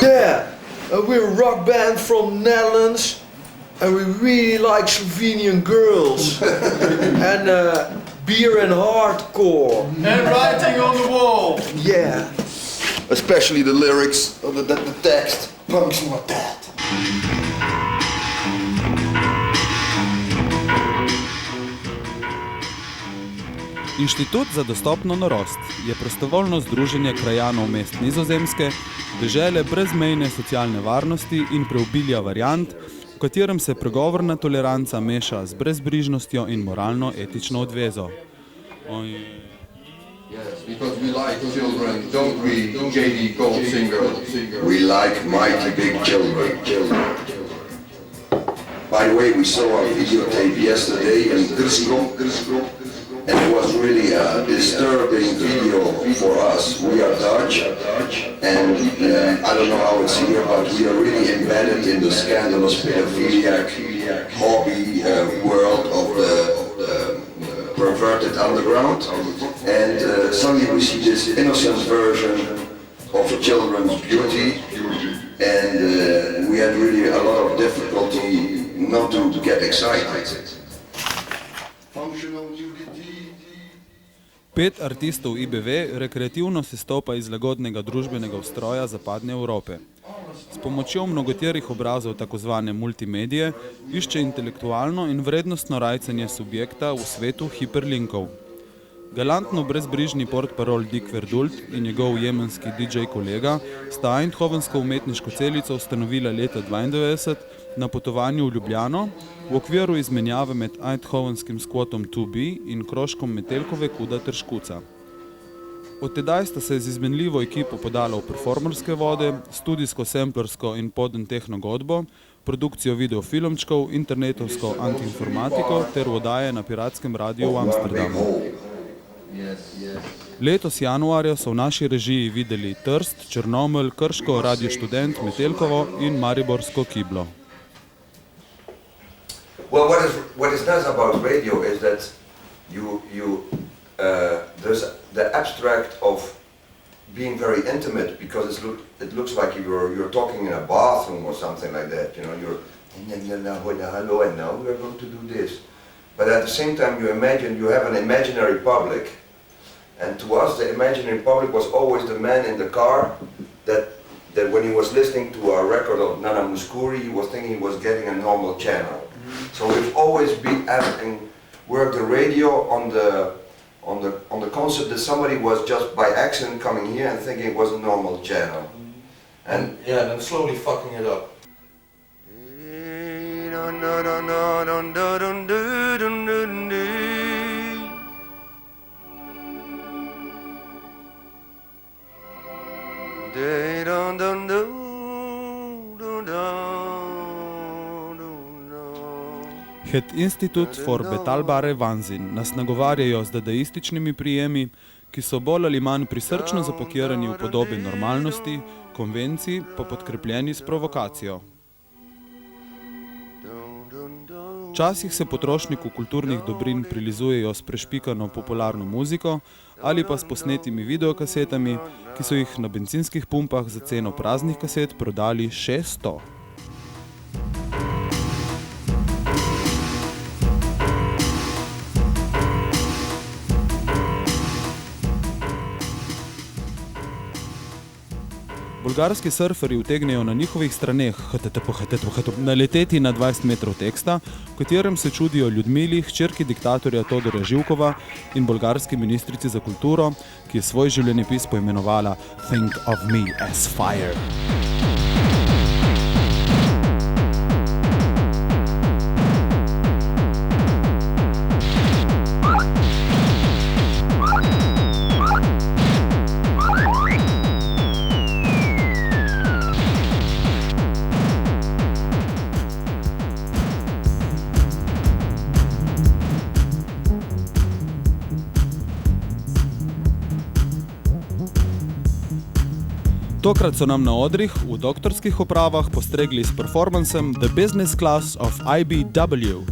Yeah, we're a rock band from Netherlands and we really like Slovenian girls and beer and hardcore. And writing on the wall. Yeah. Especially the lyrics, the text. Punks not dead. Inštitut za dostopno norost je prostovoljno združenje krajanov mest Nizozemske, dežele brezmejne socialne varnosti in preobilja variant, v katerem se pregovorna toleranca meša z brezbrižnostjo in moralno-etično odvezo. Yes, because we like children, don't we, J.D. Goldsinger? We like mighty big children. By the way, we saw a videotape yesterday in Grsko, and it was really a disturbing video for us. We are Dutch, and I don't know how it's here, but we are really embedded in the scandalous pedophiliac hobby world of the perverted underground, and suddenly we see this innocent version of children's beauty, and we had really a lot of difficulty not to get excited. Functional nudity. 5 artistov IBV rekreativno sestopa iz lagodnega družbenega ustroja zapadne Evrope. S pomočjo mnogoterih obrazov takozvane multimedije išče intelektualno in vrednostno rajcenje subjekta v svetu hiperlinkov. Galantno brezbrižni portparol Dick Verdult in njegov jemenski DJ kolega sta eindhovensko umetniško celico ustanovila leta 1992 na potovanju v Ljubljano v okviru izmenjave med eindhovenskim skvotom 2B in krožkom Metelkove Kuda ter Škuca. Od tedaj sta se z izmenljivo ekipo podala v performerske vode, studijsko, samplersko in podn-tehno godbo, produkcijo videofilmčkov, internetovsko antiinformatiko ter oddaje na piratskem radiju v Amsterdamu. Letos januarja so v naši režiji videli Trst, Črnomelj, Krško, Radio Študent, Metelkovo in Mariborsko Kiblo. Well, what is nice about radio is that there's the abstract of being very intimate, because it looks like you're talking in a bathroom or something like that. You know, you're hello, and now we're going to do this. But at the same time, you have an imaginary public, and to us, the imaginary public was always the man in the car that when he was listening to a record of Nana Mouskouri, he was thinking he was getting a normal channel. So we've always been worked the radio on the concept that somebody was just by accident coming here and thinking it was a normal channel, and then slowly fucking it up. Het Institut for Betalbare Wahnsinn nas nagovarjajo z dadaističnimi prijemi, ki so bolj ali manj prisrčno zapakirani v podobe normalnosti, konvencij pa podkrepljeni s provokacijo. Včasih se potrošniku kulturnih dobrin prilizujejo s prešpikano popularno muziko ali pa s posnetimi videokasetami, ki so jih na bencinskih pumpah za ceno praznih kaset prodali še 100. Bolgarski surferji utegnejo na njihovih straneh naleteti na 20 metrov teksta, v katerem se čudijo Ljudmili, hčerki diktatorja Todorja Živkova in bolgarski ministrici za kulturo, ki je svoj življenjepis poimenovala Think of me as fire. Tokrat so nam na odrih v doktorskih opravah postregli s performancem The Business Class of IBW.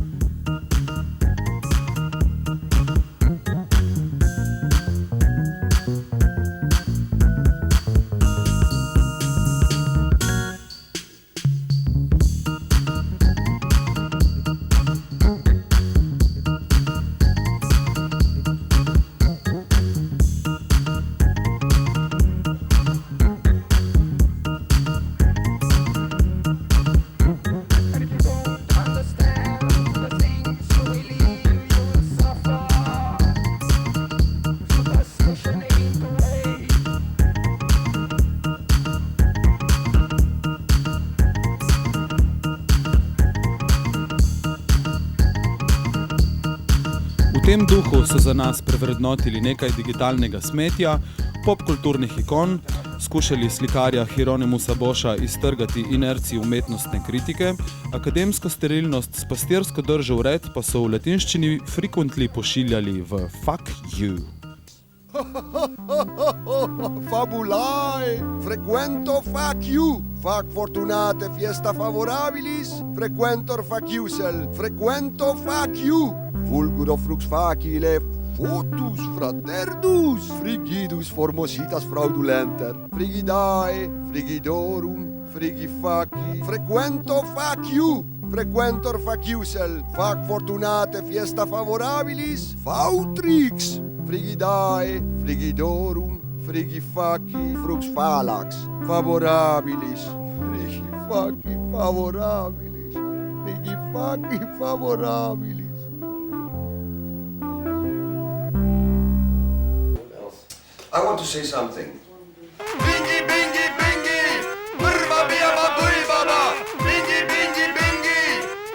V tem duhu so za nas prevrednotili nekaj digitalnega smetja, popkulturnih ikon, skušali slikarja Hieronymusa Boscha iztrgati inerciji umetnostne kritike, akademsko sterilnost s pastirsko držo vred pa so v latinščini frequently pošiljali v fuck you. Fabulae, frequento fac you, fac fortunate fiesta favorabilis, frequentor fac iusel, frequento fac you, fulguro flux facile, fotus fraternus, frigidus formositas fraudulenter, frigidae, frigidorum, frigifaci, frequento fac you, frequentor fac iusel, fac fortunate fiesta favorabilis, fautrix, frigidae, frigidorum, frigifaci, frux falax, favorabilis, frigifaci, favorabilis, frigifaci, favorabilis. I want to say something. Bingi, bingi, bingi, brva bia babui baba. Bingi, bingi, bingi,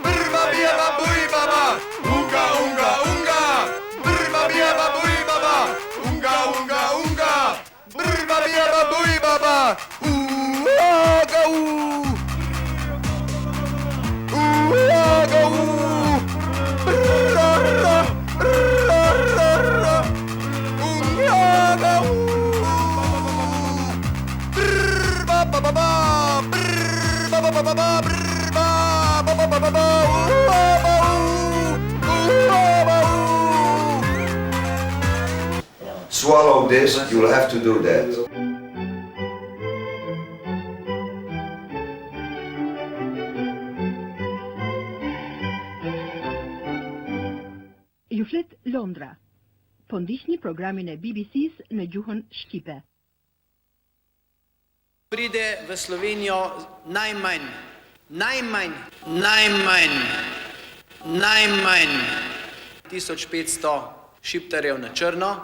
brva bia babui baba. Unga, unga, unga, brva bia babui baba. Unga, unga, unga, brva bia babui baba. Aga, aga, ra, ra, ra, ra, ra. Unga, Swallow this, you'll have to do that. Juflet Londra. Pondichni programine BBC na Juhon Škipe. Pride v Slovenijo najmanj 1500 šiptarjev na črno,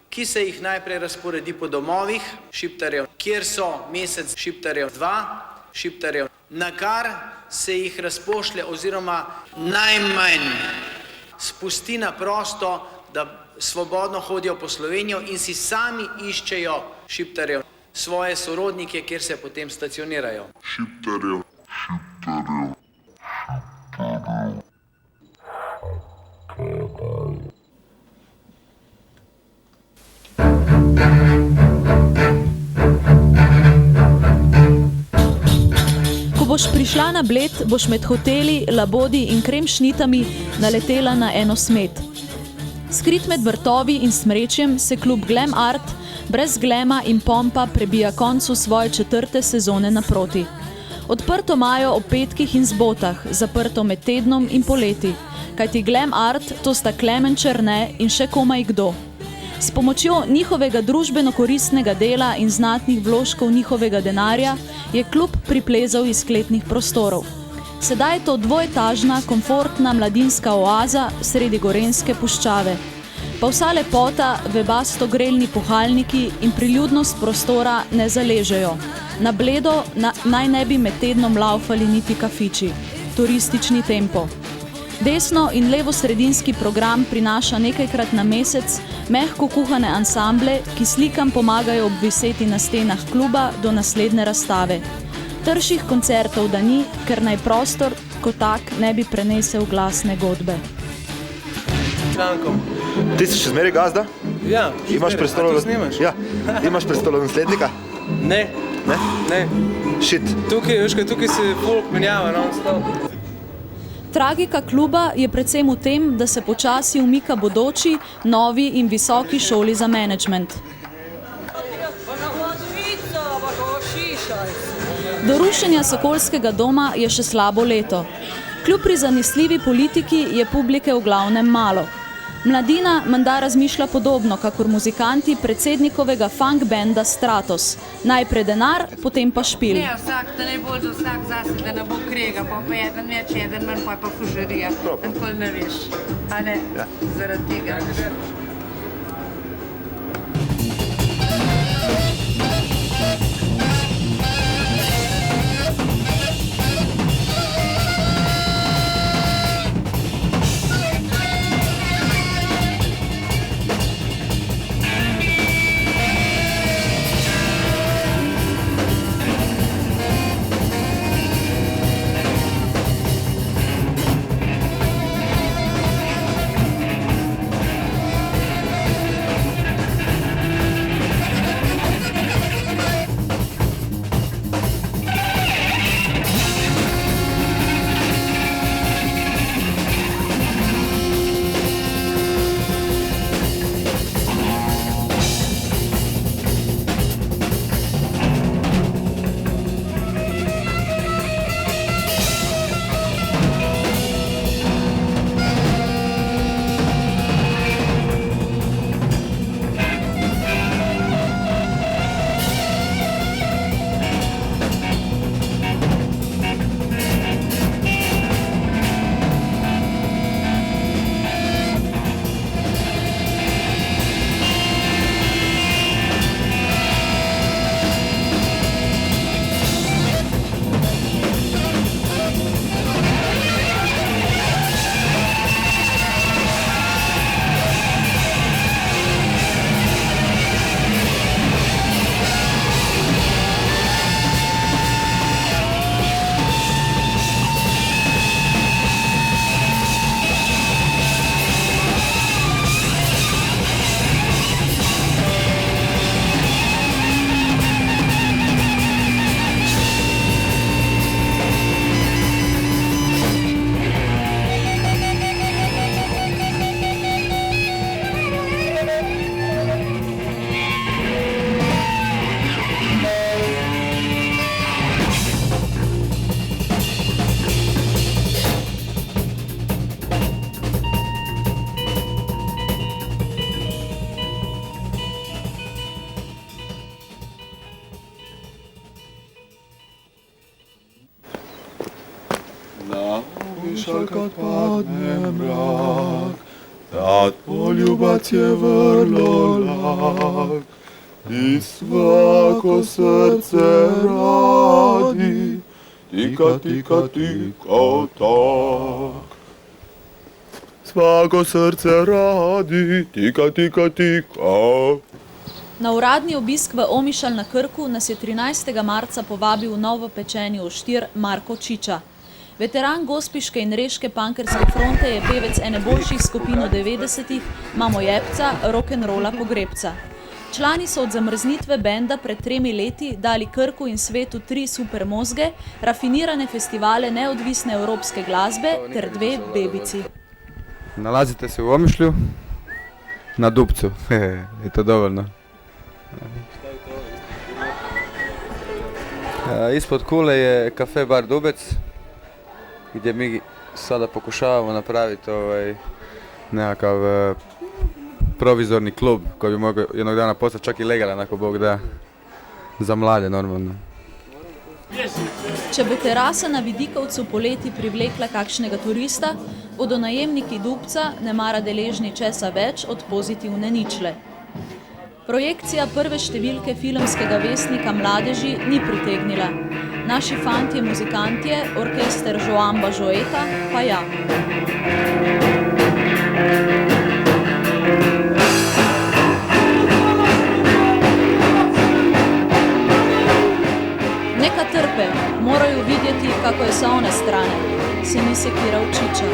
ki se jih najprej razporedi po domovih šiptarjev, kjer so mesec šiptarjev 2 šiptarjev, na kar se jih razpošlje oziroma najmanj spusti na prosto, da svobodno hodijo po Slovenijo in si sami iščejo šiptarjev, svoje sorodnike, kjer se potem stacionirajo. Ko boš prišla na Bled, boš med hoteli, labodi in kremšnitami naletela na eno smet. Skrit med vrtovi in smrečjem se klub Glam Art brez glema in pompa prebija koncu svoje 4. sezone naproti. Odprto imajo ob petkih in zbotah, zaprto med tednom in poleti, kajti Glam Art to sta Klemen Černe in še komaj kdo. S pomočjo njihovega družbeno-koristnega dela in znatnih vložkov njihovega denarja je klub priplezal iz kletnih prostorov. Sedaj je to dvoetažna, komfortna mladinska oaza sredi gorenjske puščave. Pa vsa lepota, webasto grelni puhalniki in priljudnost prostora ne zaležejo. Na Bledo naj ne bi med tednom laufali niti kafiči. Turistični tempo. Desno in levo sredinski program prinaša nekajkrat na mesec mehko kuhane ansamble, ki slikam pomagajo obviseti na stenah kluba do naslednje razstave. Trših koncertov da ni, ker naj prostor kot tak ne bi prenesel glasne godbe. Ti si še zmeri gazda? Ja, Imaš prestolonaslednika? Ne, Ne. Shit. Tukaj se folk menjava, no, stop. Tragika kluba je predvsem v tem, da se počasi umika bodoči, novi in visoki šoli za menedžment. Do rušenja Sokolskega doma je še slabo leto. Kljub prizanesljivi politiki je publike v glavnem malo. Mladina menda razmišlja podobno, kakor muzikanti predsednikovega funk benda Stratos. Najprej denar, potem pa špil. Ne, da ne bo za vsak zase, da ne bo krega, pa eden več, eden manj, pa fužarija. Nikoli ne veš. A ne, zaradi tega. Kad padne mrak, tad poljubac je vrlo lak, i svako srce radi, tika, tika, tika, tak. Svako srce radi, tika, tika, tika. Na uradni obisk v Omišalj na Krku nas je 13. marca povabil novopečeni oštir Marko Čiča. Veteran gospiške in reške punkerske fronte je pevec ene boljših skupin v 90-ih, Mamo Jebca, rock'n'rolla Pogrebca. Člani so od zamrznitve benda pred 3 leti dali Krku in svetu 3 super mozge, rafinirane festivale neodvisne evropske glasbe ter 2 bebici. Nalazite se v Omišlju, na Dubcu, je to dovoljno. Ispod kule je kafe bar Dubec, gdje mi sada pokušavamo napraviti nekakav provizorni klub koji bi mogao jednog dana postati čak i legalan ako Bog da, za mlade normalno. Če bo terasa na Vidikovcu poleti privlekla kakšnega turista, bodo najemniki Dubca nemara deležni česa več od pozitivne ničle. Projekcija prve številke filmskega vestnika Mladeži ni pritegnila. Naši fantje muzikantje, orkester Joamba Joeta, pa ja. Neka trpe, morajo vidjeti kako je sa one strane, se ni sekiral Čiča.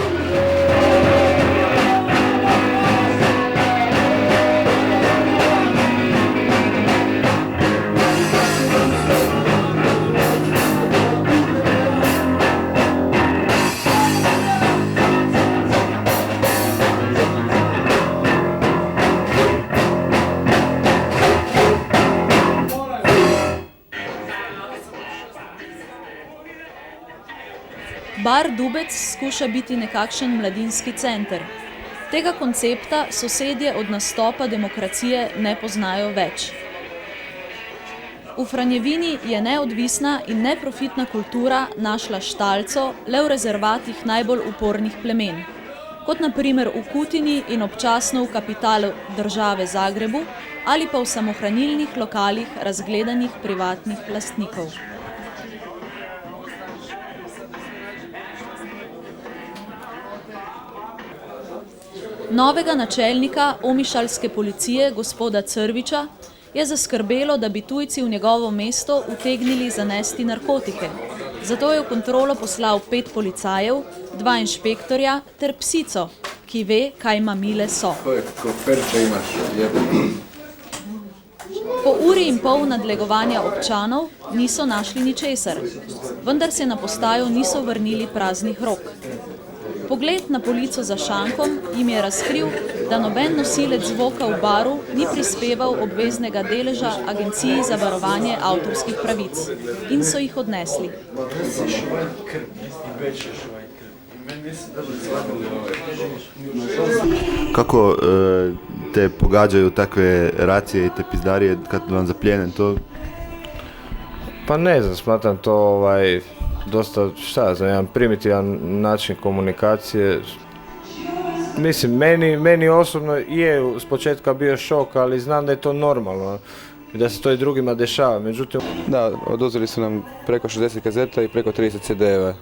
Bar Dubec skuša biti nekakšen mladinski center. Tega koncepta sosedje od nastopa demokracije ne poznajo več. V Franjevini je neodvisna in neprofitna kultura našla štalco le v rezervatih najbolj upornih plemen, kot na primer v Kutini in občasno v kapitalu države Zagrebu ali pa v samohranilnih lokalih razgledanih privatnih lastnikov. Novega načelnika omišalske policije, gospoda Crviča, je zaskrbelo, da bi tujci v njegovo mesto utegnili zanesti narkotike. Zato je v kontrolo poslal 5 policajev, 2 inšpektorja ter psico, ki ve, kaj mamile so. Po uri in pol nadlegovanja občanov niso našli ničesar, vendar se na postajo niso vrnili praznih rok. Pogled na polico za šankom jim je razkril, da noben nosilec zvoka v baru ni prispeval obveznega deleža Agenciji za varovanje avtorskih pravic in so jih odnesli. Kako te pogađaju takve racije i te pizdarije kad vam zapljene to? Pa ne znam, smatram to dosta, jedan primitivan način komunikacije. Mislim, meni osobno je s početka bio šok, ali znam da je to normalno i da se to i drugima dešava. Međutim... Da, oduzeli su nam preko 60 kazeta i preko 30 CD-eva.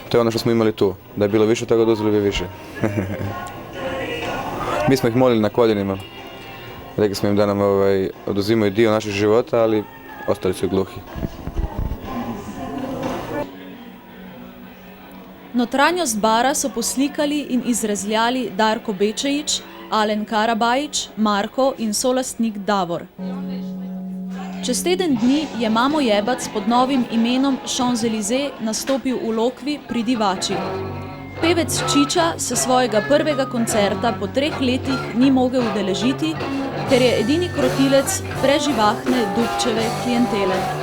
To je ono što smo imali tu. Da je bilo više toga, oduzeli bi više. Mi smo ih molili na koljenima. Rekli smo im da nam oduzimaju dio naših života, ali ostali su gluhi. Notranjost bara so poslikali in izrezljali Darko Bečejič, Alen Karabajič, Marko in solastnik Davor. Čez teden dni je Mamojebac pod novim imenom Champs-Élysées nastopil v Lokvi pri Divači. Pevec Čiča se svojega prvega koncerta po 3 letih ni mogel udeležiti, ker je edini krotilec preživahne Dubčeve klientele.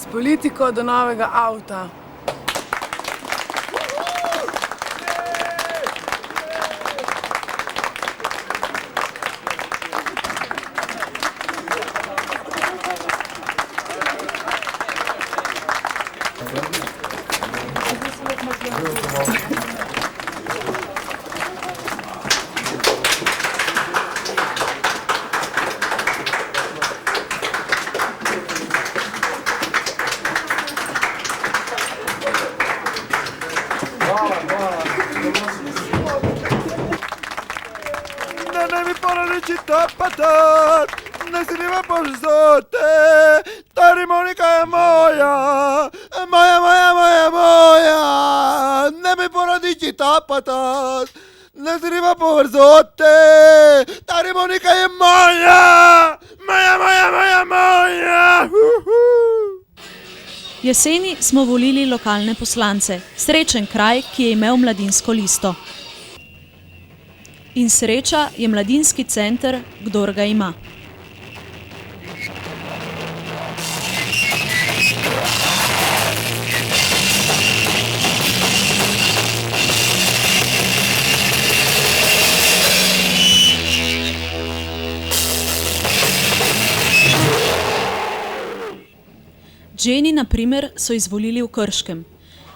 s politiko do novega avta. Ne mi porodici tapatat, ne si nima požzote, ta harmonika je moja, moja. Ne mi porodici tapatat, ne si nima požzote, ta harmonika je moja. Jeseni smo volili lokalne poslance, srečen kraj, ki je imel mladinsko listo. In sreča je mladinski center, kdor ga ima. Jenny, na primer, so izvolili v Krškem.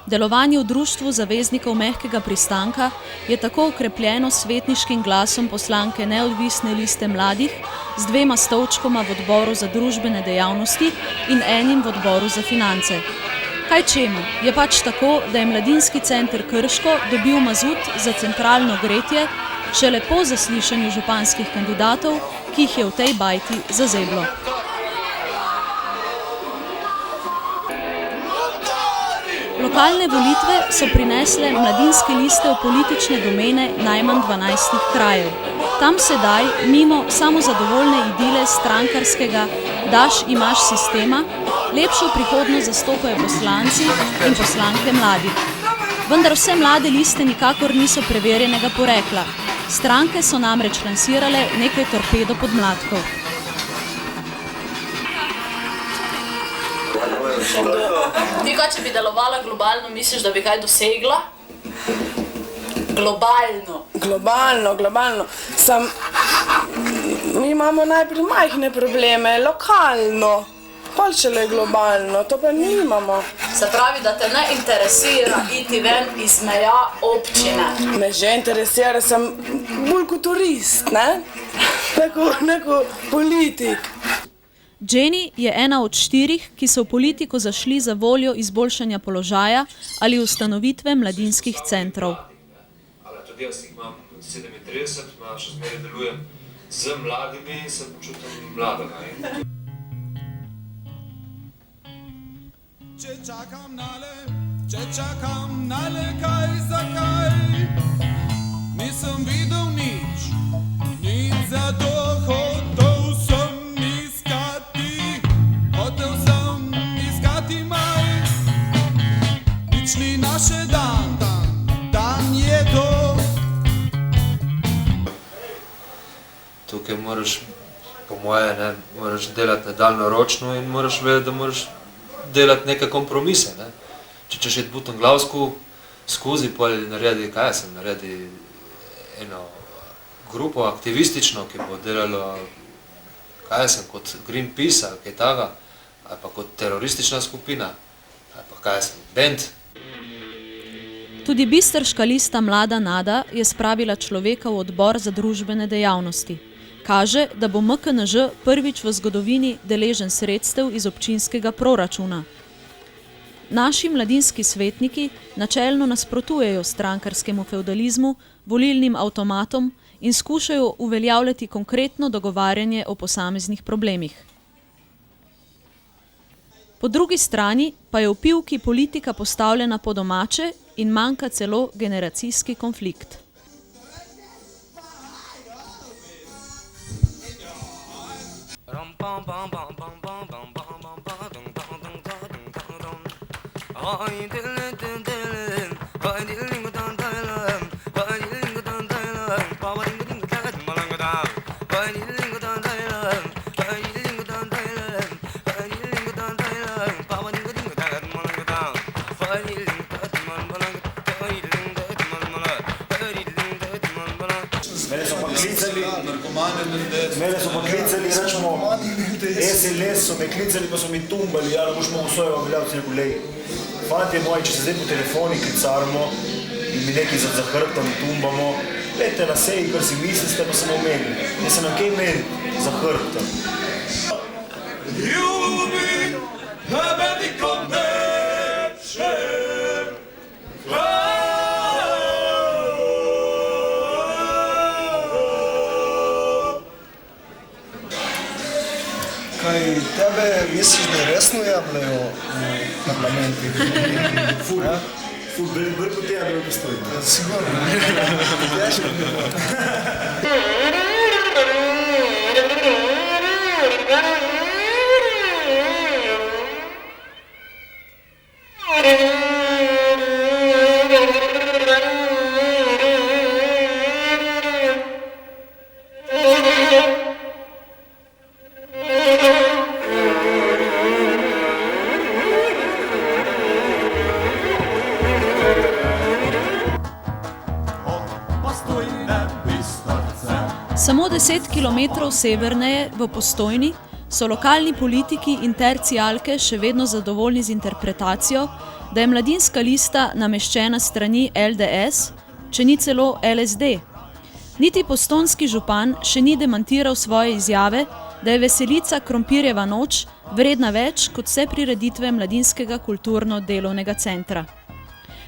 Delovanje v društvu zaveznikov mehkega pristanka je tako okrepljeno s svetniškim glasom poslanke neodvisne liste mladih z 2 stolčkoma v odboru za družbene dejavnosti in enim v odboru za finance. Kaj čemu? Je pač tako, da je mladinski center Krško dobil mazut za centralno gretje šele po zaslišanju županskih kandidatov, ki jih je v tej bajti zazeblo. Lokalne volitve so prinesle mladinske liste v politične domene najmanj 12 krajev. Tam sedaj, mimo samozadovoljne idile strankarskega daš imaš sistema, lepšo prihodnost zastopajo poslanci in poslanke mladih. Vendar vse mlade liste nikakor niso preverjenega porekla. Stranke so namreč lansirale nekaj torpedo podmladkov. Ti kaj, če bi delovala globalno, misliš, da bi kaj dosegla? Globalno. Mi imamo najprej majhne probleme, lokalno, pol šele globalno, to pa nimamo. Se pravi, da te ne interesira iti ven iz meja občine? Me že interesira, sem bolj kot turist, ne? Neko politik. Jenny je ena od 4, ki so v politiko zašli za voljo izboljšanja položaja ali ustanovitve mladinskih centrov. Tudi jaz imam 37, še zmeraj delujem z mladimi in se počutim mladega. Če čakam nale, kaj, zakaj, nisem videl nič za to hotel sem iskati maj, nič ni naše dan je to. Tukaj moraš, po moje, moraš delati daljnoročno in moraš vedeti, da moraš delati neke kompromise. Če ćeš iti butonglavsko skozi, pol naredi eno grupo aktivistično, ki bo delalo, kot Greenpeace ali kaj takega, ali pa kot teroristična skupina, ali pa band. Tudi bistrška lista Mlada Nada je spravila človeka v odbor za družbene dejavnosti. Kaže, da bo MKNŽ prvič v zgodovini deležen sredstev iz občinskega proračuna. Naši mladinski svetniki načelno nasprotujejo strankarskemu fevdalizmu, volilnim avtomatom in skušajo uveljavljati konkretno dogovarjanje o posameznih problemih. Po drugi strani pa je v Pivki politika postavljena po domače in manjka celo generacijski konflikt. Baba Mene so pa klicali, rečemo, SLS so me klicali, pa so mi tumbali, ja, boš mogo svojega veljavci rekel, lej, fantje moji, če se zdaj po telefoni klicarimo in mi nekaj za hrbtom tumbamo, lejte na seji, kar si mislite, pa samo meni. Jaz se nam kaj meni za hrbtom. Ljubi, navedi konneče, Kaj tebe misliš, da resno jemljajo v parlamentih? Ful, bolj kot tega bi postoji. Sigurno. Težko bi bilo. Samo 10 km severneje, v Postojni, so lokalni politiki in tercijalke še vedno zadovoljni z interpretacijo, da je mladinska lista nameščena s strani LDS, če ni celo LSD. Niti postojnski župan še ni demantiral svoje izjave, da je veselica Krompirjeva noč vredna več kot vse prireditve Mladinskega kulturno-delovnega centra.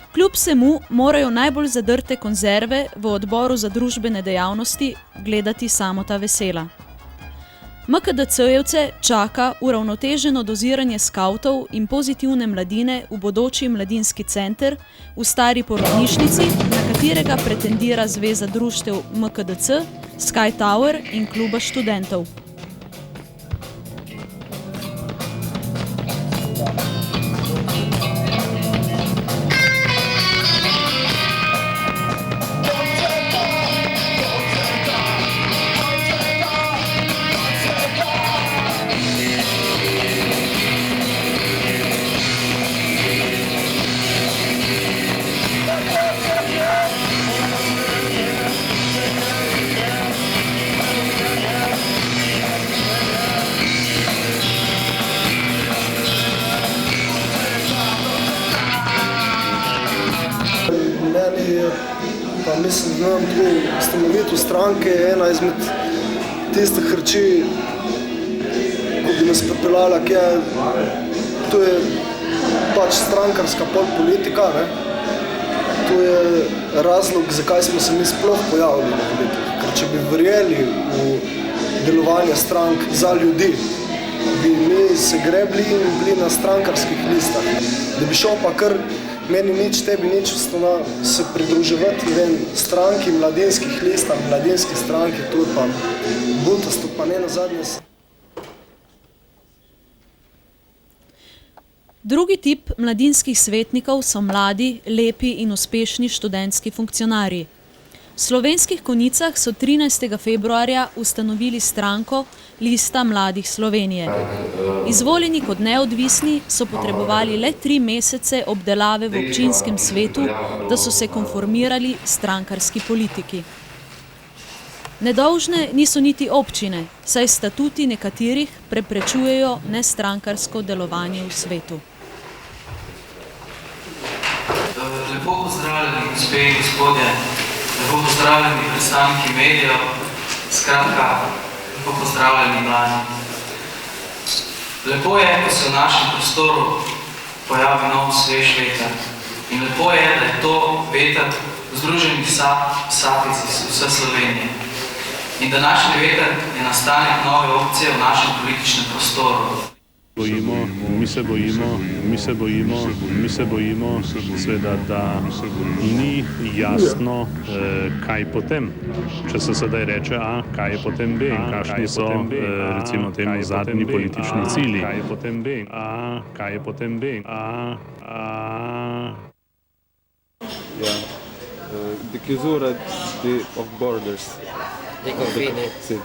Kljub vsemu morajo najbolj zadrte konzerve v odboru za družbene dejavnosti gledati Samota Vesela. MKDC-jevce čaka uravnoteženo doziranje skavtov in pozitivne mladine v bodoči mladinski center v stari porodnišnici, na katerega pretendira Zveza društev MKDC, Sky Tower in Kluba študentov. Pa mislim, da nam tu ustanovitev stranke je ena izmed tistih reči, ko bi nas pripeljala, ki je, to je pač strankarska politika, ne? To je razlog, zakaj smo se mi sploh pojavili na politikah. Ker če bi verjeli v delovanje strank za ljudi, bi mi se grebli in bili na strankarskih listah. Da bi šel pa kar meni nič, tebi nič, se pridruževati stranki, mladinskih listah, mladinskih stranki, tu pa butasto, pa ne nazadnje. Drugi tip mladinskih svetnikov so mladi, lepi in uspešni študentski funkcionarji. V Slovenskih Konjicah so 13. februarja ustanovili stranko Lista mladih Slovenije. Izvoljeni kot neodvisni so potrebovali le 3 mesece obdelave v občinskem svetu, da so se konformirali strankarski politiki. Nedolžne niso niti občine, saj statuti nekaterih preprečujejo nestrankarsko delovanje v svetu. Lepo pozdravljeni, gospe in gospodje, lepo pozdravljeni predstavniki medijev, skratka, lepo pozdravljeni mladi. Lepo je, ko se v našem prostoru pojavi nov svež veter. In lepo je, da je to veter združenih sapic iz vse Slovenije. In današnji veter je nastanek nove opcije v našem političnem prostoru. Mi se bojimo, seveda, da ni jasno, kaj potem. Če se sedaj reče A, kaj je potem B, kakšni so, recimo temu, zadnji politični cilji. Kaj je potem B, A, kaj je potem B, Di chiusura of borders. Dei confini? Sì.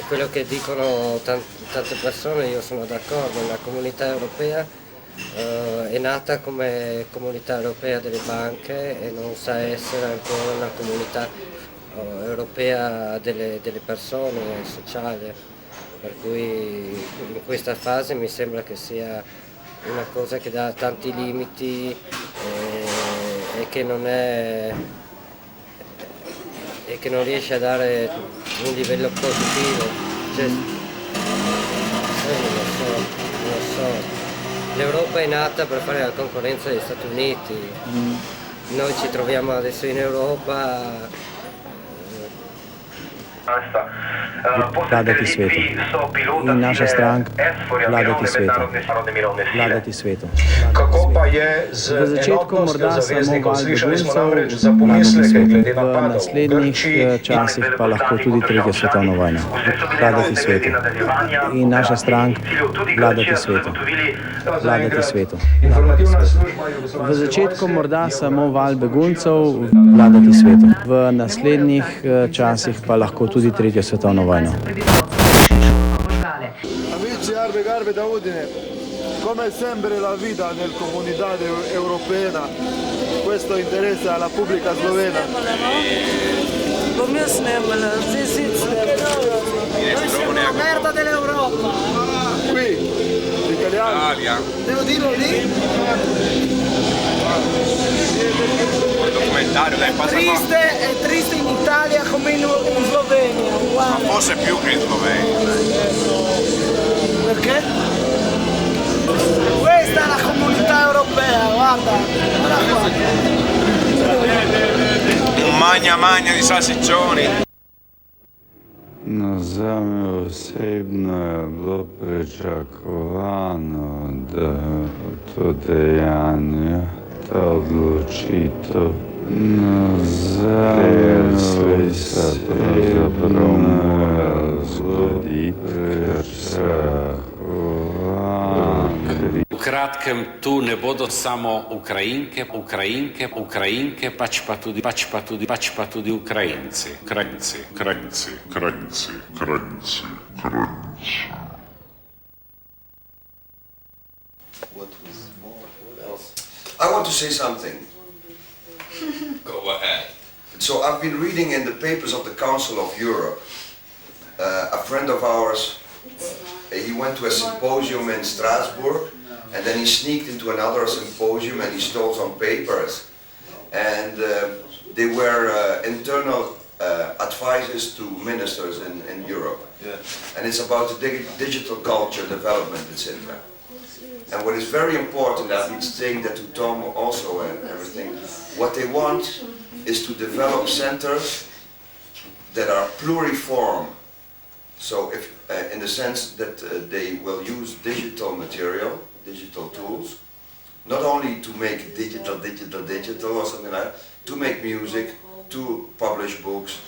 Quello che dicono tante persone, io sono d'accordo. La comunità europea è nata come comunità europea delle banche e non sa essere ancora una comunità europea delle persone, sociale, per cui in questa fase mi sembra che sia una cosa che dà tanti limiti e che non riesce a dare un livello positivo. Cioè, non lo so. L'Europa è nata per fare la concorrenza degli Stati Uniti. Noi ci troviamo adesso in Europa. Vladati svetu. In naša stranka vladati svetu. Vladati svetu. Kako pa je z enotnostjo zaveznikov? Slišali smo namreč za pomisleke glede napadov v Grčiji časih pa lahko tudi tretja svetovna vojna. Vladati svetu. In naša stranka vladati svetu. Vladati svetu. V začetku morda samo val beguncev, vladati svetu. V naslednjih časih pa lahko tudi tretja svetovna vojna. Amici Arbe Garbe da Udine, come sempre la vita nel comunità europea, questo interessa alla pubblica slovena. Come snemala, sì, noi siamo la merda dell'Europa. Qui, l'italiano. Devo dirlo lì? È triste in Italia come in Slovenia. Ma forse più che in Slovenia. Perché? Questa è la comunità europea, guarda qua. Un magna di salsiccioni. No, zame osebno je bilo pričakovano, da to dejanje, ta odločitev, no, zame se pravzaprav mora zgoditi pričakovano. V kratkem tu ne bodo samo Ukrajinke, pač pa tudi Ukrajinci. I want to say something. Go ahead. So I've been reading in the papers of the Council of Europe. A friend of ours, he went to a symposium in Strasbourg, and then he sneaked into another symposium and he stole some papers. And they were internal advisors to ministers in Europe. Yeah. And it's about the digital culture development, etc. And what is very important, I've been saying that to Tom also and everything, what they want is to develop centers that are pluriform. So if, in the sense that they will use digital material, digital tools, not only to make digital or something like that, to make music, to publish books,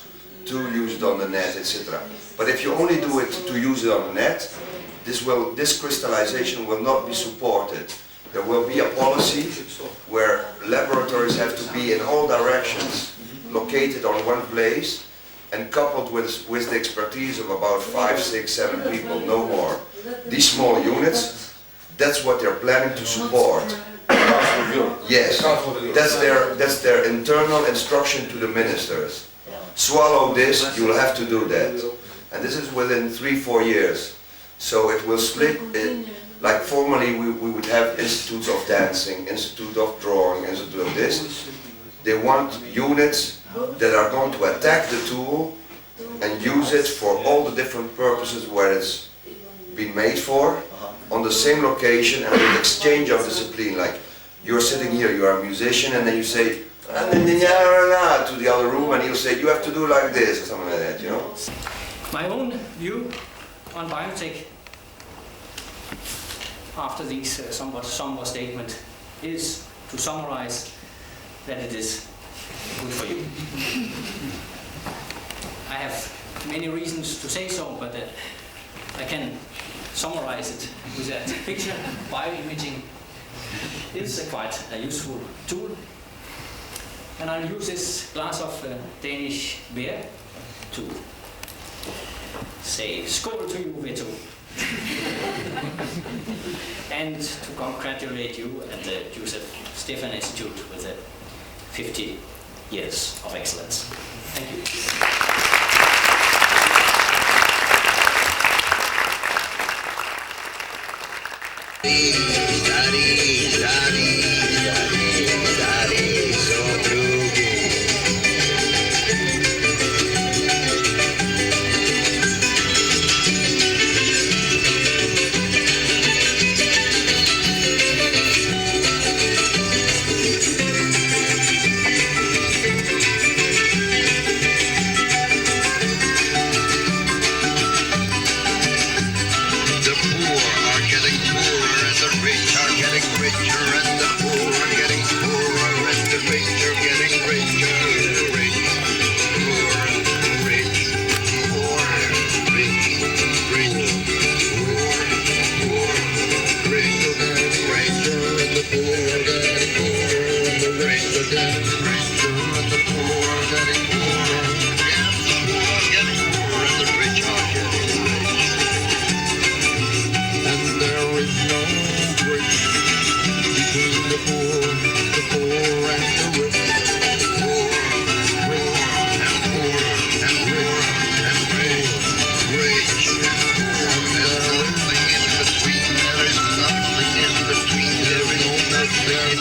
to use it on the net, etc. But if you only do it to use it on the net, this crystallization will not be supported. There will be a policy where laboratories have to be in all directions, located on one place, and coupled with the expertise of about 5, 6, 7 people, no more. These small units, that's what they're planning to support. Yes, that's their internal instruction to the ministers. Swallow this, you'll have to do that. And this is within 3-4 years. So it will split, like formerly we would have institutes of dancing, institute of drawing, institute of this. They want units that are going to attack the tool and use it for all the different purposes where it's been made for, on the same location and with exchange of discipline. Like you're sitting here, you are a musician, and then you say, to the other room, and he'll say, you have to do like this, or something like that, you know? My own view on biotech, after these somewhat somber statement, is to summarize that it is good for you. I have many reasons to say so, but I can summarize it with that picture. Bioimaging is quite a useful tool, and I'll use this glass of Danish beer to say skål to you, Veto, and to congratulate you at the Joseph Stefan Institute with 50 years of excellence. Thank you. There is nothing in between, there is nothing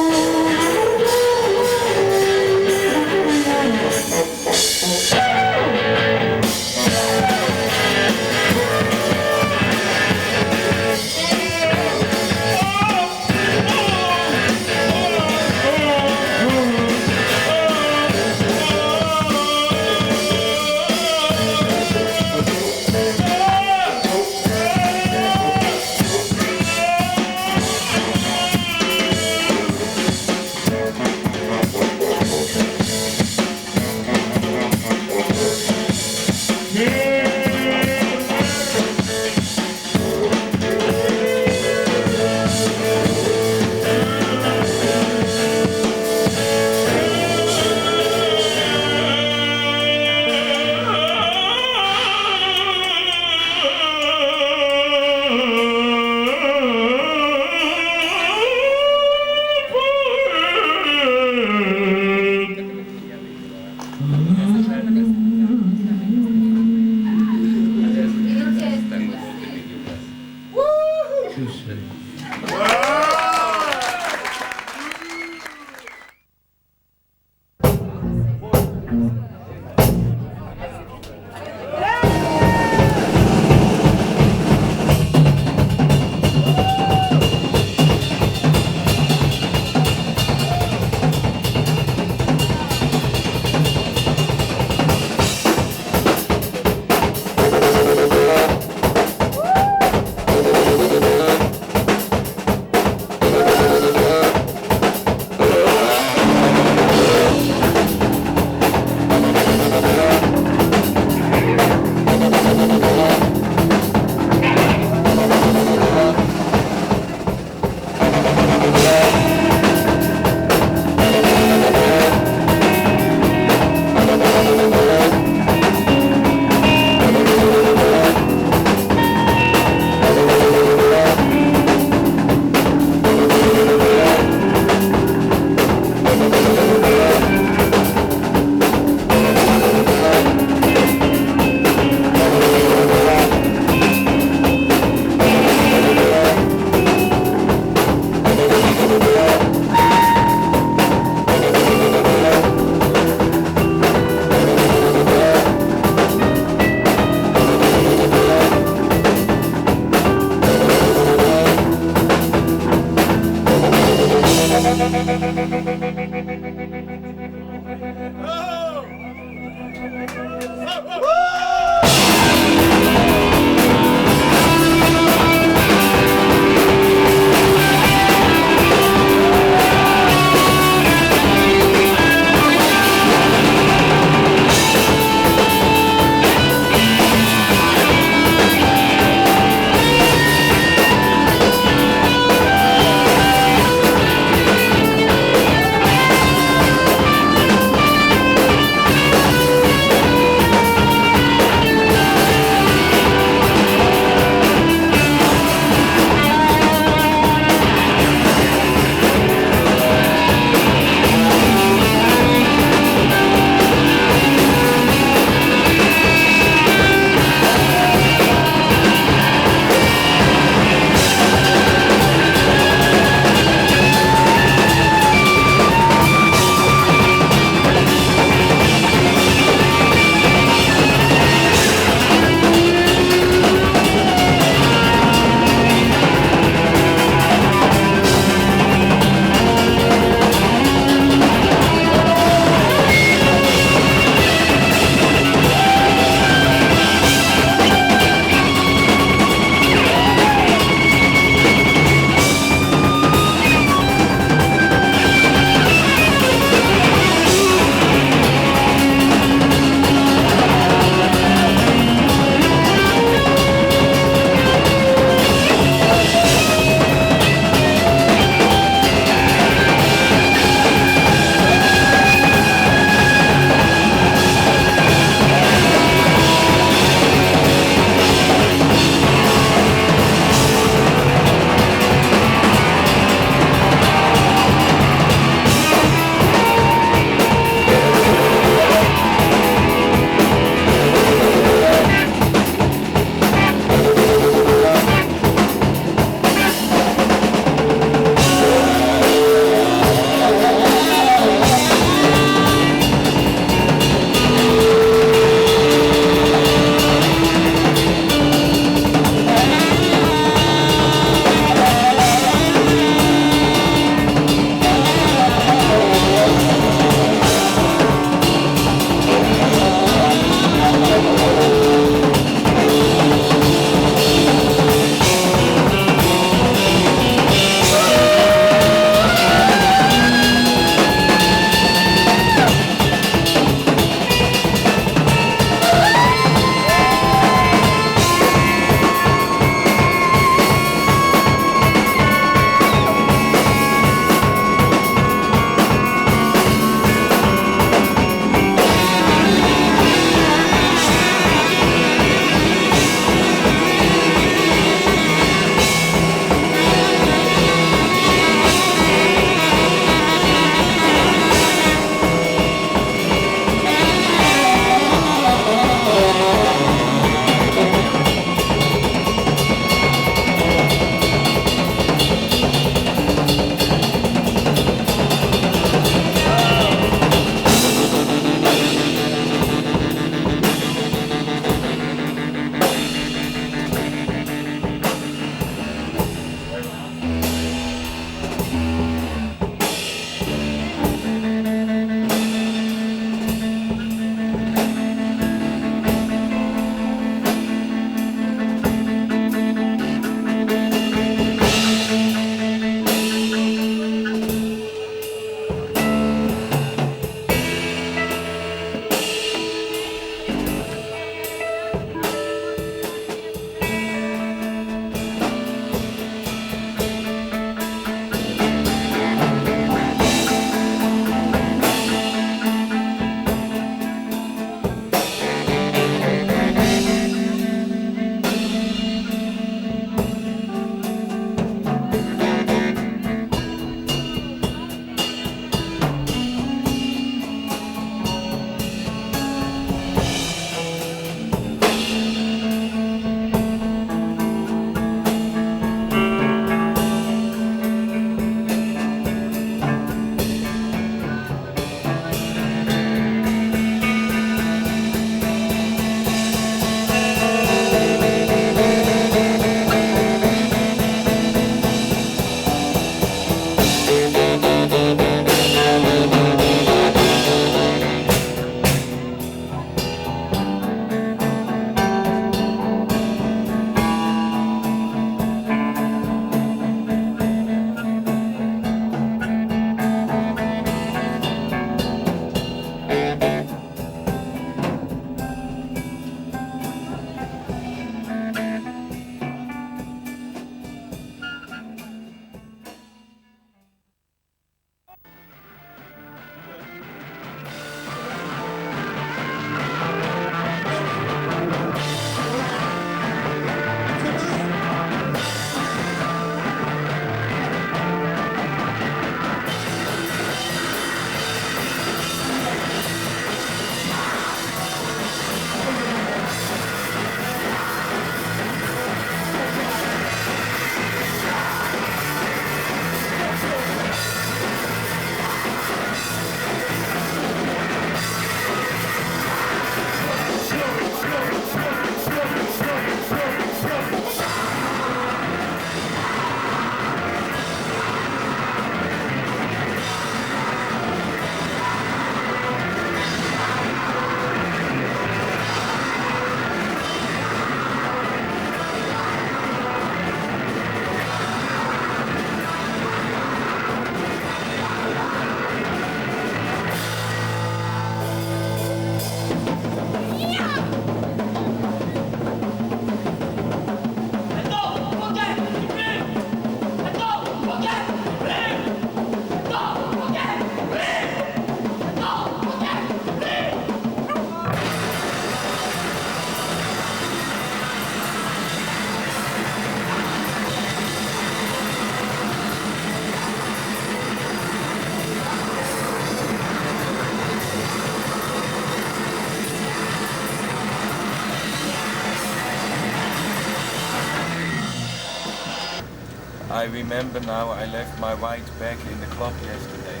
I remember now I left my white bag in the club yesterday.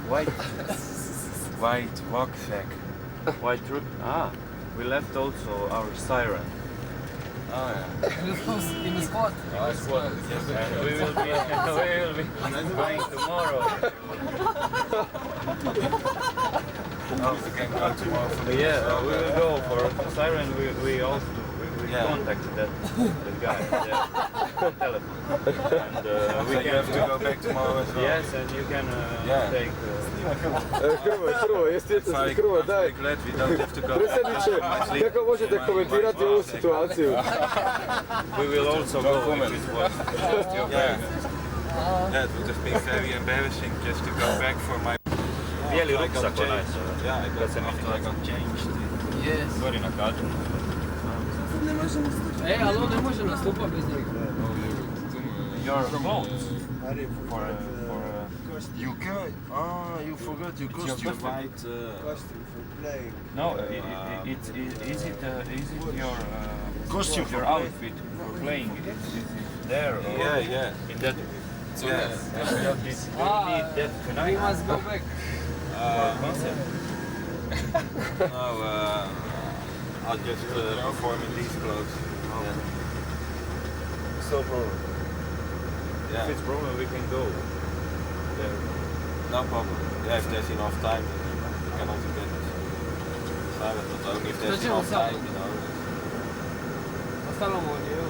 White? White rucksack. White truck? Ah, we left also our siren. Oh yeah. In the squad? In the squad. Yes, and we will be going tomorrow. Oh, we can go tomorrow for the Yeah, we will go for siren. We also contacted that guy. Yeah. Telephone. And we So can you have to go back tomorrow as well. Yes, and you can take. Krvo, jeste se krvo, daj. Predsjedniče, kako možete komentirati ovu situaciju? We will also go with his voice. Yeah, it would have been very embarrassing just to go back for my... Bijeli ruksak je nice. Yeah, after I got changed. Yes. Gori na kaču. Alo, ne može nastupa bez njega. Your clothes. You can. Ah, you forgot your costume. Costume for playing. No, is it your Costume your for outfit for playing? Is it there? Or Yeah. In that. Yeah. We need that tonight. We must go back. For concert. No, I'll just perform in these clothes. Yeah. So problem. Yeah. If it's problem, we can go there. No problem. Yeah, if there's enough time, then you can also get it. Silent, but only if there's enough time, you know. Ostalo mu odjel.